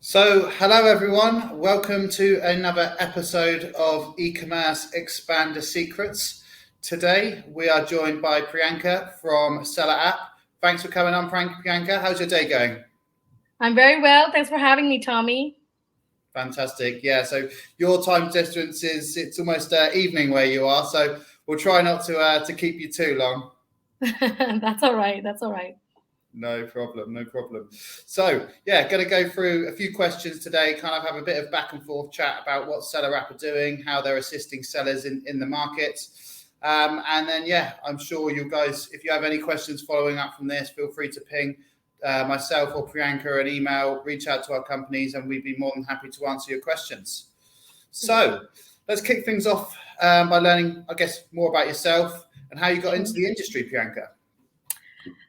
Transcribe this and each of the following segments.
So, hello everyone. Welcome to another episode of E-commerce Expander Secrets. Today we are joined by Priyanka from SellerApp. Thanks for coming on, Priyanka. How's your day going? I'm very well. Thanks for having me, Tommy. Fantastic. Yeah. So your time difference it's almost evening where you are. So we'll try not to keep you too long. That's all right. That's all right. No problem, no problem. So, yeah, going to go through a few questions today, kind of have a bit of back and forth chat about what SellerApp are doing, how they're assisting sellers in the market. And then, yeah, I'm sure you guys, if you have any questions following up from this, feel free to ping myself or Priyanka an email, reach out to our companies, and we'd be more than happy to answer your questions. So, let's kick things off by learning, I guess, more about yourself and how you got into the industry, Priyanka.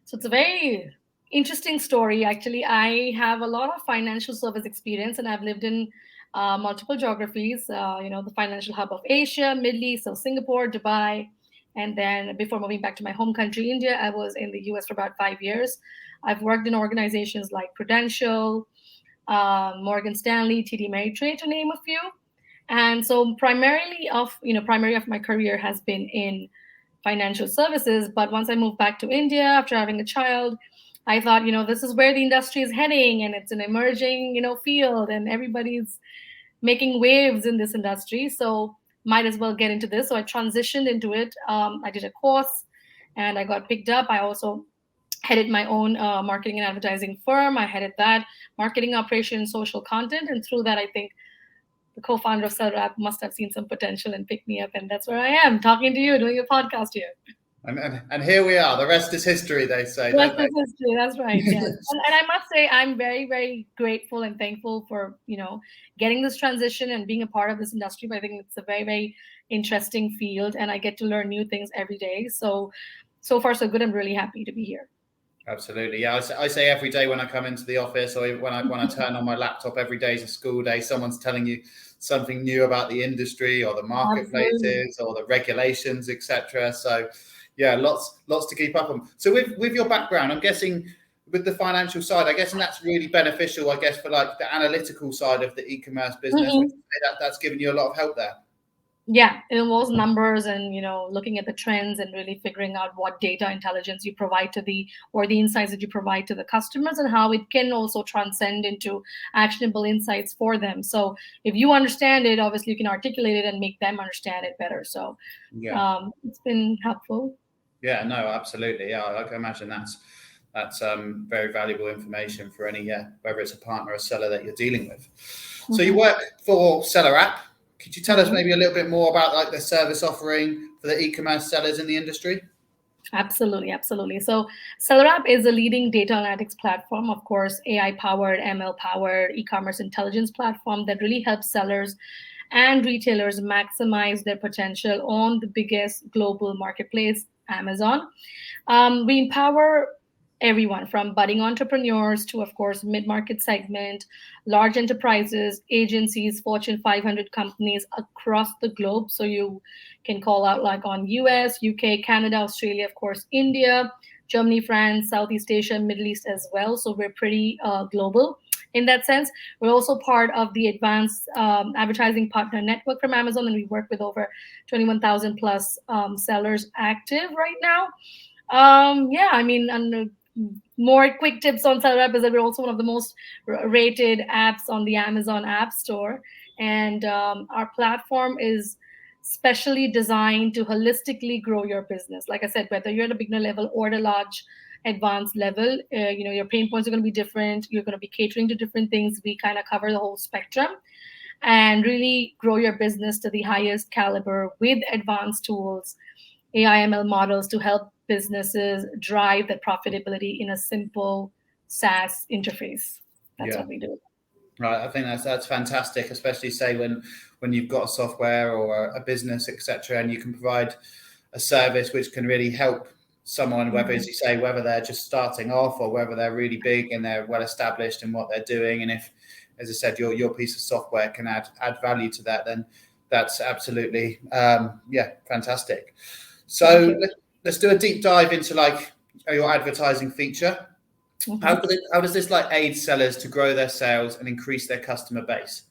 So it's a very interesting story. Actually, I have a lot of financial service experience, and I've lived in multiple geographies. The financial hub of Asia, Middle East, so Singapore, Dubai, and then before moving back to my home country, India, I was in the US for about 5 years. I've worked in organizations like Prudential, Morgan Stanley, TD Ameritrade, to name a few. And so, primary of my career has been in financial services. But once I moved back to India after having a child, I thought, this is where the industry is heading, and it's an emerging, field, and everybody's making waves in this industry. So might as well get into this. So I transitioned into it. I did a course, and I got picked up. I also headed my own marketing and advertising firm. I headed that marketing operation, social content, and through that, I think the co-founder of SellerApp must have seen some potential and picked me up, and that's where I am, talking to you, doing a podcast here. And here we are. The rest is history, they say. The rest is history. That's right. Yes. And I must say, I'm very, very grateful and thankful for getting this transition and being a part of this industry. But I think it's a very, very interesting field, and I get to learn new things every day. So far so good. I'm really happy to be here. Absolutely. Yeah, I say every day when I come into the office, or when I turn on my laptop, every day is a school day. Someone's telling you something new about the industry or the marketplaces or the regulations, etc. So yeah, lots to keep up on. So with your background, I'm guessing with the financial side, I guess, and that's really beneficial, I guess, for like the analytical side of the e-commerce business. That's given you a lot of help there. Yeah, it involves numbers and looking at the trends and really figuring out what data intelligence you provide to the insights that you provide to the customers, and how it can also transcend into actionable insights for them. So if you understand it, obviously you can articulate it and make them understand it better. So yeah, it's been helpful. Yeah, no, absolutely. Yeah, I can imagine that's very valuable information for any whether it's a partner or seller that you're dealing with. So you work for SellerApp. Could you tell us maybe a little bit more about like the service offering for the e-commerce sellers in the industry? Absolutely. So SellerApp is a leading data analytics platform, of course, AI-powered, ML-powered e-commerce intelligence platform that really helps sellers and retailers maximize their potential on the biggest global marketplace, Amazon. We empower everyone from budding entrepreneurs to, of course, mid-market segment, large enterprises, agencies, Fortune 500 companies across the globe. So you can call out like on US, UK, Canada, Australia, of course, India, Germany, France, Southeast Asia, Middle East as well. So we're pretty global in that sense. We're also part of the advanced advertising partner network from Amazon, and we work with over 21,000 plus sellers active right now. And more quick tips on SellerApp is that we're also one of the most rated apps on the Amazon App Store. And our platform is specially designed to holistically grow your business. Like I said, whether you're at a beginner level or at a large advanced level, your pain points are going to be different. You're going to be catering to different things. We kind of cover the whole spectrum and really grow your business to the highest caliber with advanced tools, AI ML models to help businesses drive that profitability in a simple SaaS interface. That's what we do. Right, I think that's fantastic, especially say when you've got a software or a business, etc., and you can provide a service which can really help someone, whether, as you say, whether they're just starting off or whether they're really big and they're well established in what they're doing. And if, as I said, your piece of software can add value to that, then that's absolutely fantastic. So let's do a deep dive into like your advertising feature. Mhm. How does this like aid sellers to grow their sales and increase their customer base?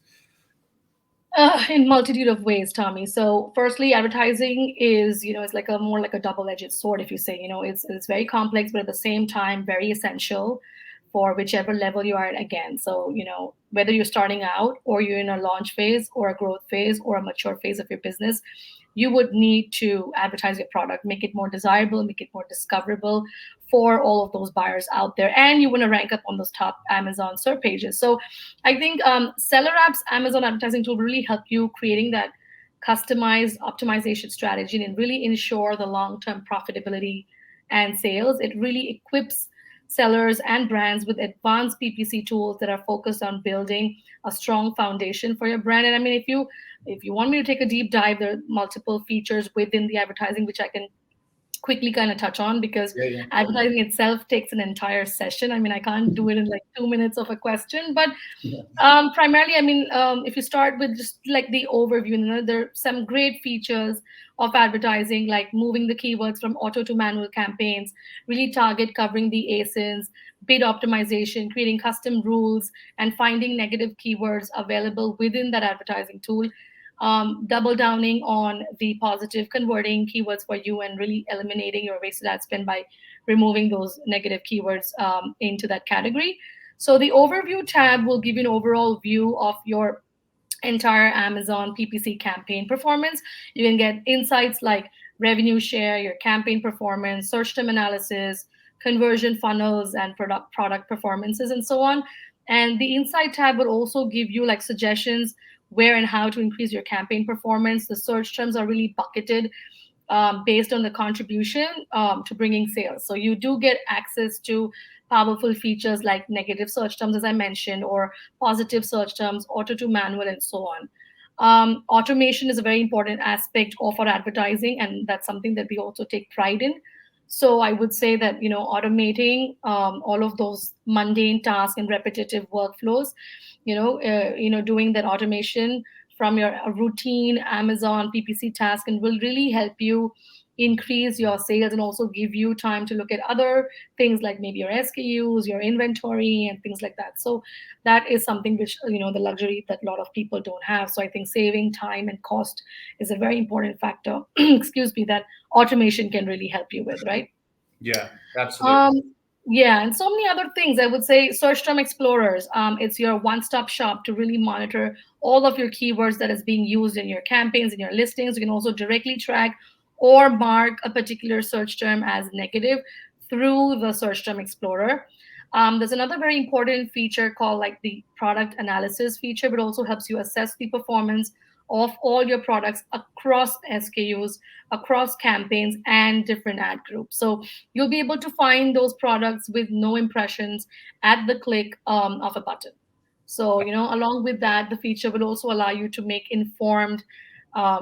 In multitude of ways, Tommy. So, firstly, advertising is, it's like a more like a double-edged sword. If you say, it's very complex, but at the same time, very essential for whichever level you are at again. So, whether you're starting out or you're in a launch phase or a growth phase or a mature phase of your business, you would need to advertise your product, make it more desirable, make it more discoverable for all of those buyers out there. And you want to rank up on those top Amazon search pages. So I think SellerApp's Amazon advertising tool really help you creating that customized optimization strategy and really ensure the long-term profitability and sales. It really equips sellers and brands with advanced PPC tools that are focused on building a strong foundation for your brand. And I mean, if you want me to take a deep dive, there are multiple features within the advertising which I can quickly kind of touch on, because Yeah, yeah. advertising itself takes an entire session. I mean, I can't do it in like 2 minutes of a question, but Yeah. primarily, I mean, if you start with just like the overview, there are some great features of advertising, like moving the keywords from auto to manual campaigns, really target covering the ASINs, bid optimization, creating custom rules, and finding negative keywords available within that advertising tool. Double downing on the positive converting keywords for you and really eliminating your wasted ad spend by removing those negative keywords into that category. So the overview tab will give you an overall view of your entire Amazon PPC campaign performance. You can get insights like revenue share, your campaign performance, search term analysis, conversion funnels, and product performances, and so on. And the insight tab will also give you like suggestions where and how to increase your campaign performance. The search terms are really bucketed based on the contribution to bringing sales. So you do get access to powerful features like negative search terms, as I mentioned, or positive search terms, auto to manual, and so on. Automation is a very important aspect of our advertising, and that's something that we also take pride in. So I would say that automating all of those mundane tasks and repetitive workflows, doing that automation from your routine Amazon PPC task, and will really help you increase your sales and also give you time to look at other things like maybe your SKUs, your inventory, and things like that. So that is something which, the luxury that a lot of people don't have. So I think saving time and cost is a very important factor, excuse me, that automation can really help you with, right? Yeah, absolutely. Um, yeah, and so many other things. I would say search term explorers. It's your one-stop shop to really monitor all of your keywords that is being used in your campaigns and your listings. You can also directly track or mark a particular search term as negative through the search term explorer. There's another very important feature called like the product analysis feature, but also helps you assess the performance of all your products across SKUs, across campaigns, and different ad groups. So you'll be able to find those products with no impressions at the click of a button. So, along with that, the feature will also allow you to make informed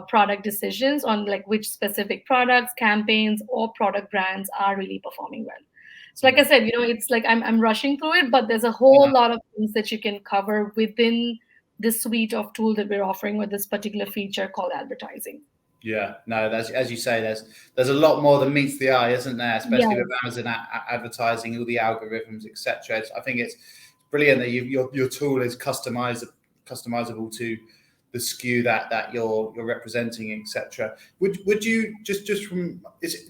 product decisions on like which specific products, campaigns, or product brands are really performing well. So, like I said, it's like I'm rushing through it, but there's a whole lot of things that you can cover within this suite of tool that we're offering with this particular feature called advertising. Yeah, no, that's, as you say, there's a lot more than meets the eye, isn't there? Especially with Yes. Amazon advertising, all the algorithms, etc. I think it's brilliant that your tool is customizable to the SKU that you're representing, etc. Would you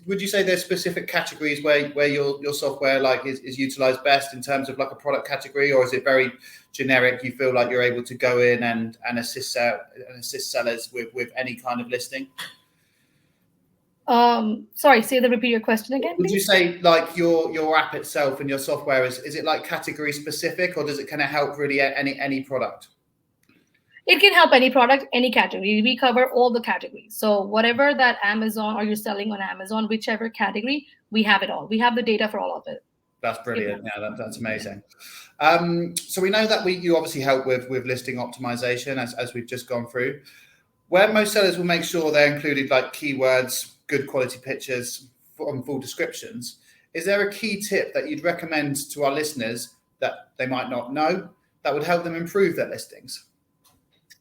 would you say there's specific categories where your software like is utilized best in terms of like a product category, or is it very generic? You feel like you're able to go in and assist sellers with any kind of listing? Sorry, repeat your question again, Would you please. say like your app itself and your software is it like category specific, or does it kind of help really any product? It can help any product, any category. We cover all the categories. So whatever that Amazon or you're selling on Amazon, whichever category, we have it all. We have the data for all of it. That's brilliant. Yeah, that's amazing. So we know that you obviously help with listing optimization as we've just gone through. Where most sellers will make sure they're included like keywords, good quality pictures, full descriptions. Is there a key tip that you'd recommend to our listeners that they might not know that would help them improve their listings?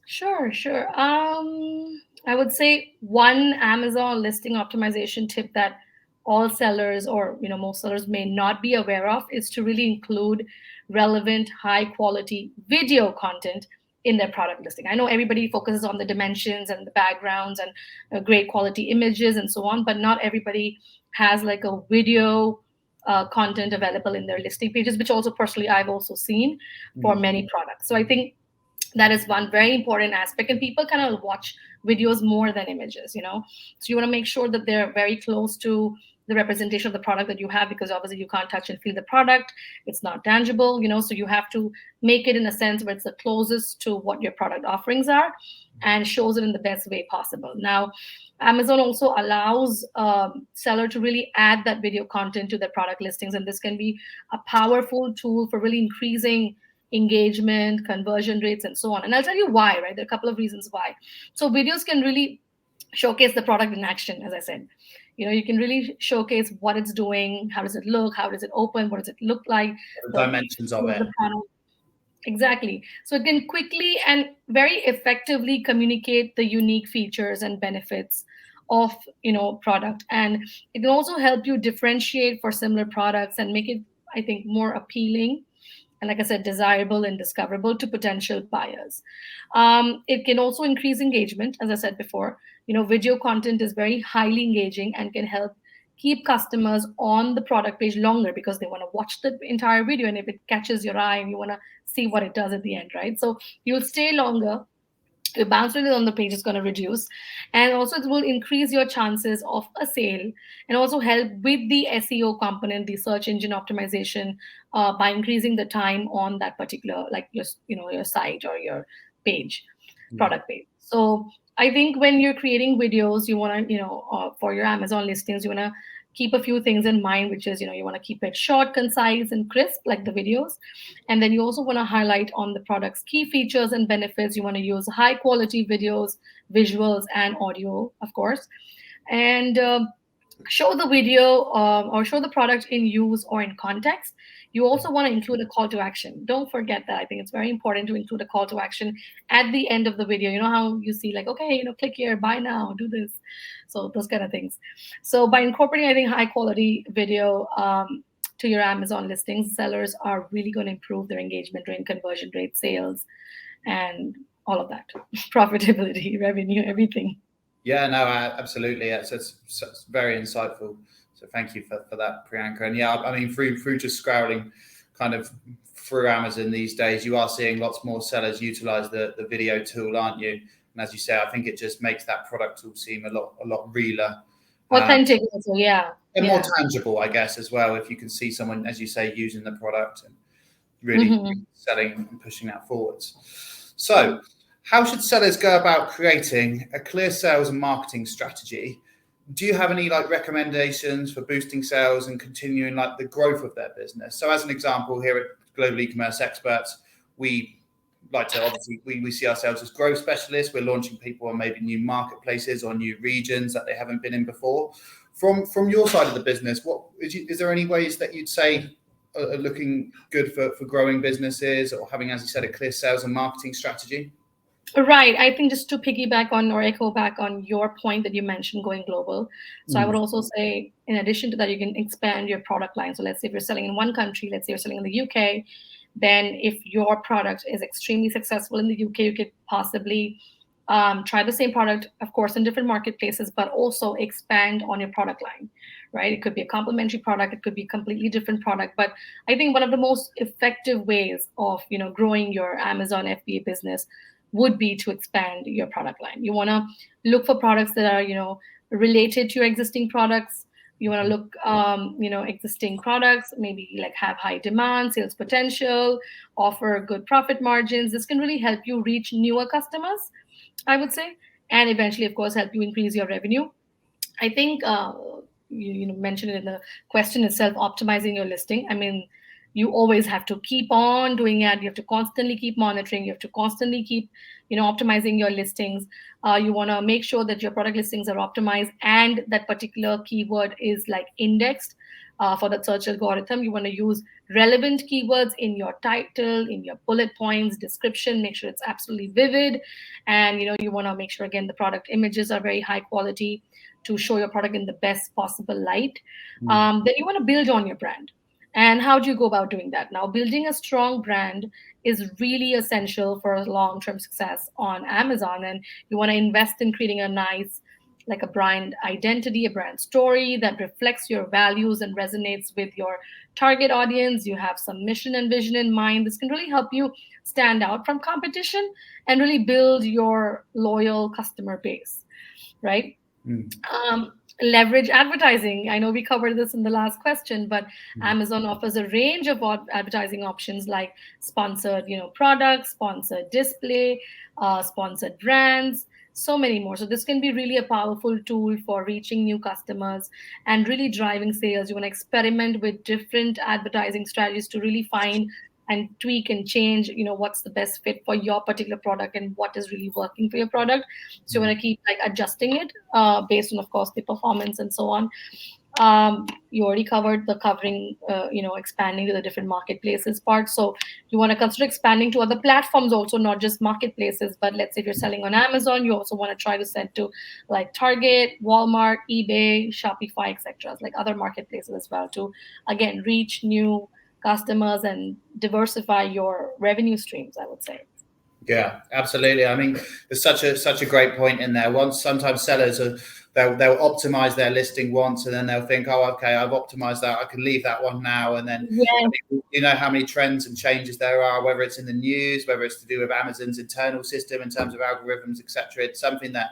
Sure. I would say one Amazon listing optimization tip that all sellers, or most sellers may not be aware of, is to really include relevant, high quality video content in their product listing. I know everybody focuses on the dimensions and the backgrounds and great quality images and so on, but not everybody has like a video content available in their listing pages, which also personally I've also seen for many products. So I think that is one very important aspect, and people kind of watch videos more than images, so you want to make sure that they're very close to the representation of the product that you have, because obviously you can't touch and feel the product. It's not tangible, so you have to make it in a sense where it's the closest to what your product offerings are and shows it in the best way possible. Now, Amazon also allows seller to really add that video content to their product listings, and this can be a powerful tool for really increasing engagement, conversion rates, and so on. And I'll tell you why, right? There are a couple of reasons why. So videos can really showcase the product in action, as I said. You can really showcase what it's doing, how does it look, how does it open, what does it look like, the dimensions of it. Exactly. So it can quickly and very effectively communicate the unique features and benefits of product, and it can also help you differentiate for similar products and make it, I think, more appealing and, like I said, desirable and discoverable to potential buyers. It can also increase engagement. As I said before, video content is very highly engaging and can help keep customers on the product page longer because they want to watch the entire video. And if it catches your eye and you want to see what it does at the end, right? So you'll stay longer. Your bounce rate on the page is going to reduce, and also it will increase your chances of a sale, and also help with the SEO component, the search engine optimization, by increasing the time on that particular, like your site or your page, product page. So I think when you're creating videos, you want to for your Amazon listings, you want to keep a few things in mind, which is, you want to keep it short, concise, and crisp, like the videos. And then you also want to highlight on the product's key features and benefits. You want to use high quality videos, visuals, and audio, of course. And show the video or show the product in use or in context. You also want to include a call to action. Don't forget that. I think it's very important to include a call to action at the end of the video. You know how you see like, okay, click here, buy now, do this. So those kind of things. So by incorporating, I think, high quality video to your Amazon listings, sellers are really going to improve their engagement rate, conversion rate, sales, and all of that. Profitability, revenue, everything. Yeah, no, absolutely. It's very insightful. So thank you for that, Priyanka. And yeah, I mean, through just scrolling kind of through Amazon these days, you are seeing lots more sellers utilize the video tool, aren't you? And as you say, I think it just makes that product tool seem a lot realer. Authentic also, yeah. And more tangible, I guess, as well, if you can see someone, as you say, using the product and really selling and pushing that forwards. So how should sellers go about creating a clear sales and marketing strategy? Do you have any recommendations for boosting sales and continuing the growth of their business? So as an example, here at Global E-commerce Experts, we like to obviously we see ourselves as growth specialists. We're launching people on maybe new marketplaces or new regions that they haven't been in before. From your side of the business, is there any ways that you'd say are looking good for growing businesses or having, as you said, a clear sales and marketing strategy? Right. I think just to piggyback on or echo back on your point that you mentioned, going global. So I would also say, in addition to that, you can expand your product line. So let's say if you're selling in one country, let's say you're selling in the UK, then if your product is extremely successful in the UK, you could possibly try the same product, of course, in different marketplaces, but also expand on your product line, right? It could be a complementary product. It could be a completely different product. But I think one of the most effective ways of, growing your Amazon FBA business would be to expand your product line. You want to look for products that are, related to your existing products. You want to look, existing products, maybe have high demand, sales potential, offer good profit margins. This can really help you reach newer customers, I would say, and eventually, of course, help you increase your revenue. I think you mentioned it in the question itself, optimizing your listing. I mean, you always have to keep on doing it. You have to constantly keep monitoring. You have to constantly keep, optimizing your listings. You want to make sure that your product listings are optimized and that particular keyword is indexed for that search algorithm. You want to use relevant keywords in your title, in your bullet points, description. Make sure it's absolutely vivid, and you want to make sure again the product images are very high quality to show your product in the best possible light. Then you want to build on your brand. And how do you go about doing that? Now, building a strong brand is really essential for long-term success on Amazon, and you want to invest in creating a nice, like a brand identity, a brand story that reflects your values and resonates with your target audience. You have some mission and vision in mind. This can really help you stand out from competition and really build your loyal customer base, right? Leverage advertising. I know we covered this in the last question, but Amazon offers a range of advertising options like sponsored, products, sponsored display, sponsored brands, so many more. So this can be really a powerful tool for reaching new customers and really driving sales. You want to experiment with different advertising strategies to really find and tweak and change, what's the best fit for your particular product and what is really working for your product. So you want to keep like adjusting it based on, of course, the performance and so on. You already covered the expanding to the different marketplaces part. So you want to consider expanding to other platforms also, not just marketplaces. But let's say if you're selling on Amazon, you also want to try to sell to like Target, Walmart, eBay, Shopify, etc., like other marketplaces as well, to again reach new customers and diversify your revenue streams, I would say. Yeah, absolutely. I mean, there's such a great point in there. Once sometimes sellers they'll optimize their listing once, and then they'll think, oh, okay, I've optimized that, I can leave that one now. And then you know how many trends and changes there are, whether it's in the news, whether it's to do with Amazon's internal system in terms of algorithms, etc. It's something that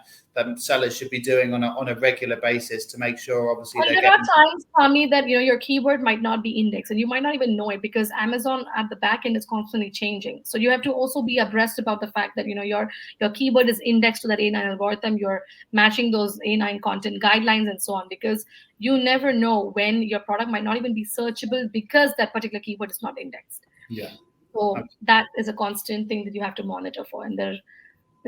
sellers should be doing on a regular basis to make sure, obviously, and there are times, Tommy, that your keyword might not be indexed, and you might not even know it because Amazon at the back end is constantly changing. So you have to also be abreast about the fact that your keyword is indexed to that A9 algorithm. You're matching those A9 content guidelines and so on, because you never know when your product might not even be searchable because that particular keyword is not indexed. Yeah. So that is a constant thing that you have to monitor for, and there are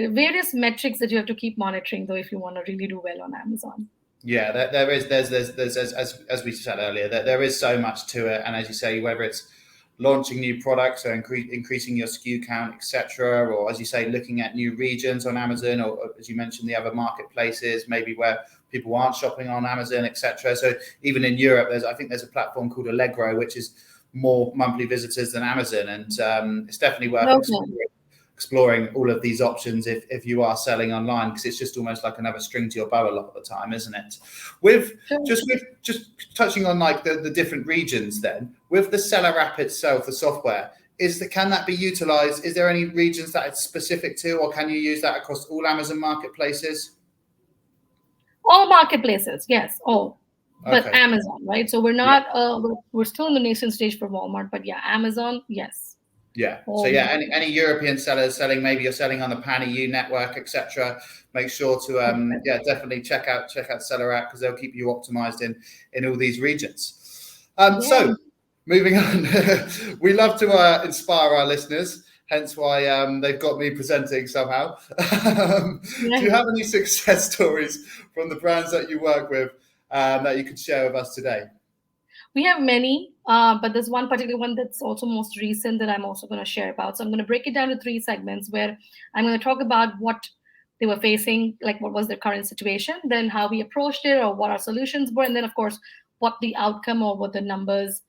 various metrics that you have to keep monitoring, though, if you want to really do well on Amazon. Yeah, there's as we said earlier, that there is so much to it, and as you say, whether it's launching new products or increasing your SKU count, etc., or as you say, looking at new regions on Amazon, or as you mentioned, the other marketplaces, maybe where people aren't shopping on Amazon, etc. So even in Europe, I think there's a platform called Allegro, which is more monthly visitors than Amazon, and it's definitely worth exploring all of these options if you are selling online, because it's just almost like another string to your bow a lot of the time, isn't it? Just touching on like the different regions, then with the SellerApp itself, the software, can that be utilized? Is there any regions that it's specific to, or can you use that across all Amazon marketplaces? All marketplaces, yes. But okay. Amazon, right? So we're not we're still in the nascent stage for Walmart, but yeah, Amazon, yes. Yeah. So yeah, any European sellers selling, maybe you're selling on the PanEU network, etc. Make sure to definitely check out SellerApp, because they'll keep you optimized in all these regions. So moving on, we love to inspire our listeners, hence why they've got me presenting somehow. Do you have any success stories from the brands that you work with that you could share with us today? We have many, but there's one particular one that's also most recent that I'm also going to share about. So I'm going to break it down to 3 segments, where I'm going to talk about what they were facing, like what was their current situation, then how we approached it or what our solutions were, and then, of course, what the outcome or what the numbers,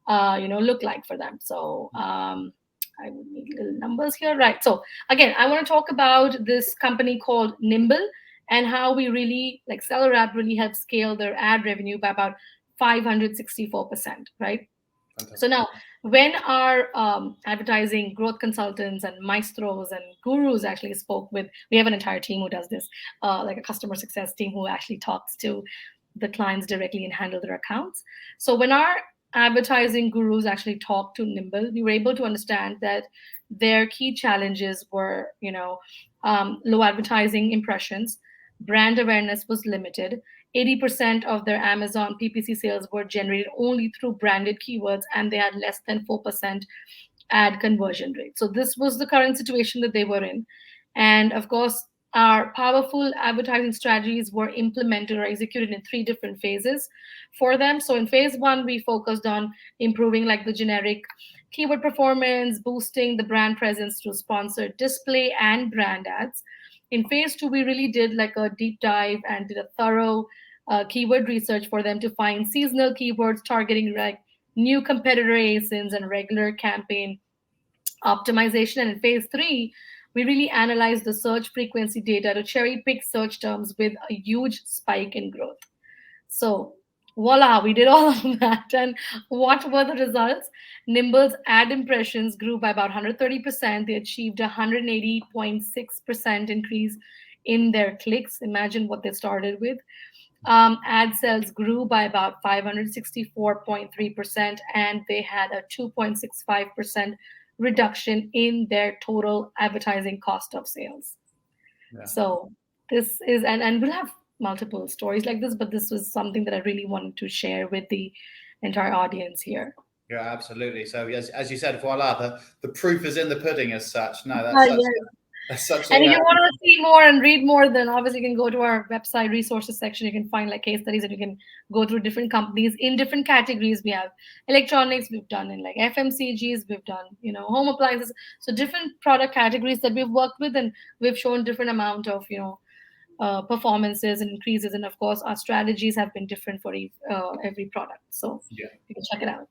look like for them. So I would need little numbers here. Right. So again, I want to talk about this company called Nimble and how we really, like SellerApp really helped scale their ad revenue by about 564%, right? So now, when our advertising growth consultants and maestros and gurus actually spoke with, we have an entire team who does this, like a customer success team who actually talks to the clients directly and handle their accounts. So when our advertising gurus actually talked to Nimble, we were able to understand that their key challenges were, low advertising impressions, brand awareness was limited, 80% of their Amazon PPC sales were generated only through branded keywords, and they had less than 4% ad conversion rate. So this was the current situation that they were in. And of course, our powerful advertising strategies were implemented or executed in 3 different phases for them. So in phase 1, we focused on improving like the generic keyword performance, boosting the brand presence through sponsored display and brand ads. In phase 2, we really did like a deep dive and did a thorough keyword research for them to find seasonal keywords targeting like new competitor ASINs and regular campaign optimization. And in phase 3, we really analyzed the search frequency data to cherry pick search terms with a huge spike in growth. So, voila, we did all of that. And what were the results? Nimble's ad impressions grew by about 130%. They achieved a 180.6% increase in their clicks. Imagine what they started with. Ad sales grew by about 564.3%, and they had a 2.65% reduction in their total advertising cost of sales. Yeah. So this is, and we'll have multiple stories like this, but this was something that I really wanted to share with the entire audience here. Yeah, absolutely. So as you said, voila, the proof is in the pudding as such. No, that's such and if you want to see more and read more, then obviously you can go to our website resources section. You can find like case studies, and you can go through different companies in different categories. We have electronics, we've done in like FMCGs, we've done, home appliances. So different product categories that we've worked with, and we've shown different amount of, performances and increases. And of course, our strategies have been different for every product. So you can check it out.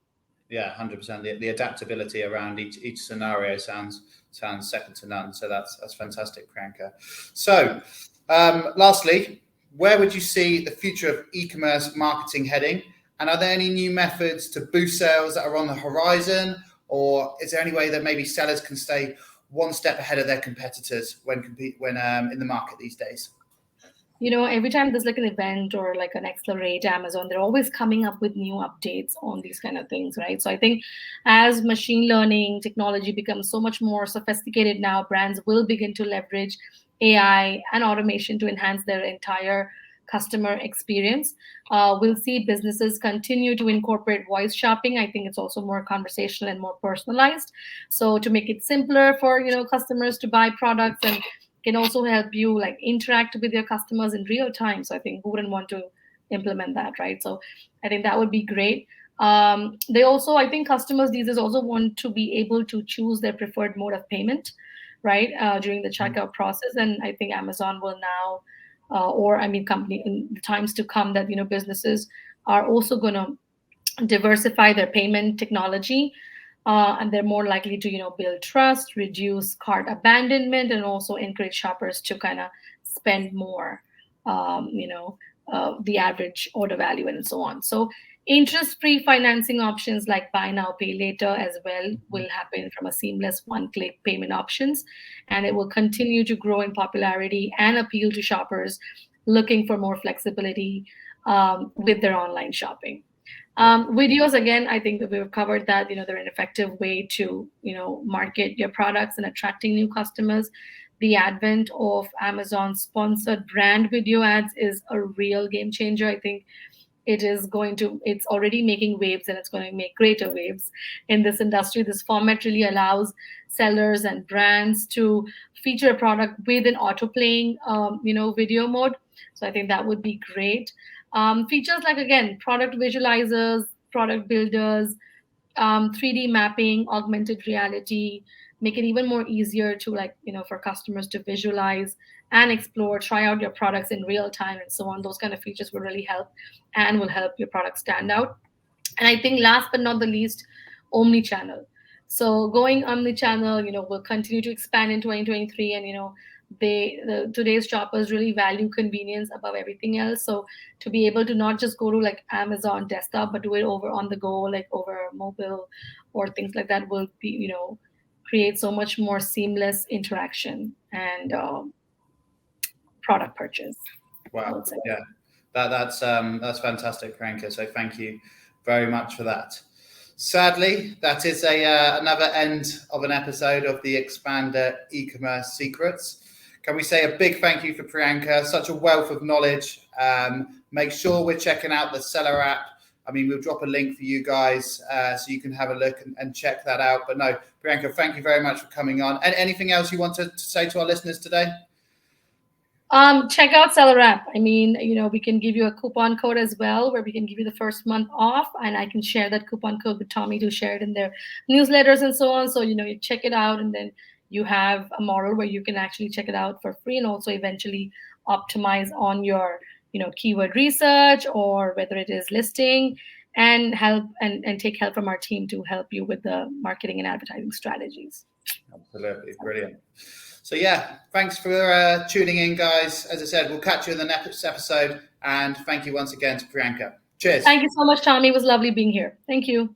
Yeah, 100%. The adaptability around each scenario sounds second to none. So that's fantastic, Priyanka. So, lastly, where would you see the future of e-commerce marketing heading? And are there any new methods to boost sales that are on the horizon, or is there any way that maybe sellers can stay one step ahead of their competitors when in the market these days? Every time there's like an event or like an Accelerate Amazon, they're always coming up with new updates on these kind of things, right? So I think as machine learning technology becomes so much more sophisticated now, brands will begin to leverage AI and automation to enhance their entire customer experience. We'll see businesses continue to incorporate voice shopping. I think it's also more conversational and more personalized. So to make it simpler for customers to buy products, and can also help you like interact with your customers in real time. So I think who wouldn't want to implement that, right? So I think that would be great. They also, I think customers these days also want to be able to choose their preferred mode of payment, right, during the checkout process. And I think Amazon will now, company in the times to come, that businesses are also going to diversify their payment technology. And they're more likely to, build trust, reduce cart abandonment, and also encourage shoppers to kind of spend more, the average order value and so on. So interest-free financing options like buy now, pay later as well will happen from a seamless one-click payment options. And it will continue to grow in popularity and appeal to shoppers looking for more flexibility with their online shopping. Videos, again, I think that we've covered that, they're an effective way to, market your products and attracting new customers. The advent of Amazon sponsored brand video ads is a real game changer. I think it's already making waves, and it's going to make greater waves in this industry. This format really allows sellers and brands to feature a product with an auto-playing, video mode. So I think that would be great. Features like, again, product visualizers, product builders, 3D mapping, augmented reality, make it even more easier to for customers to visualize and explore, try out your products in real time and so on. Those kind of features will really help and will help your product stand out. And I think last but not the least, omni-channel. So going omni-channel, will continue to expand in 2023. And, today's shoppers really value convenience above everything else. So to be able to not just go to like Amazon desktop, but do it over on the go, like over mobile or things like that, will be, create so much more seamless interaction and product purchase. Wow. Yeah, that's fantastic, Priyanka. So thank you very much for that. Sadly, that is another end of an episode of the Expander e-commerce secrets. Can we say a big thank you for Priyanka? Such a wealth of knowledge. Make sure we're checking out the SellerApp. I mean, we'll drop a link for you guys so you can have a look and check that out. But no, Priyanka, thank you very much for coming on. And anything else you want to say to our listeners today? Check out SellerApp. I mean, we can give you a coupon code as well, where we can give you the first month off, and I can share that coupon code with Tommy to share it in their newsletters and so on. So, you check it out, and then you have a model where you can actually check it out for free, and also eventually optimize on your, keyword research, or whether it is listing, and help and take help from our team to help you with the marketing and advertising strategies. Absolutely. Brilliant. So yeah, thanks for tuning in, guys. As I said, we'll catch you in the next episode. And thank you once again to Priyanka. Cheers. Thank you so much, Tommy. It was lovely being here. Thank you.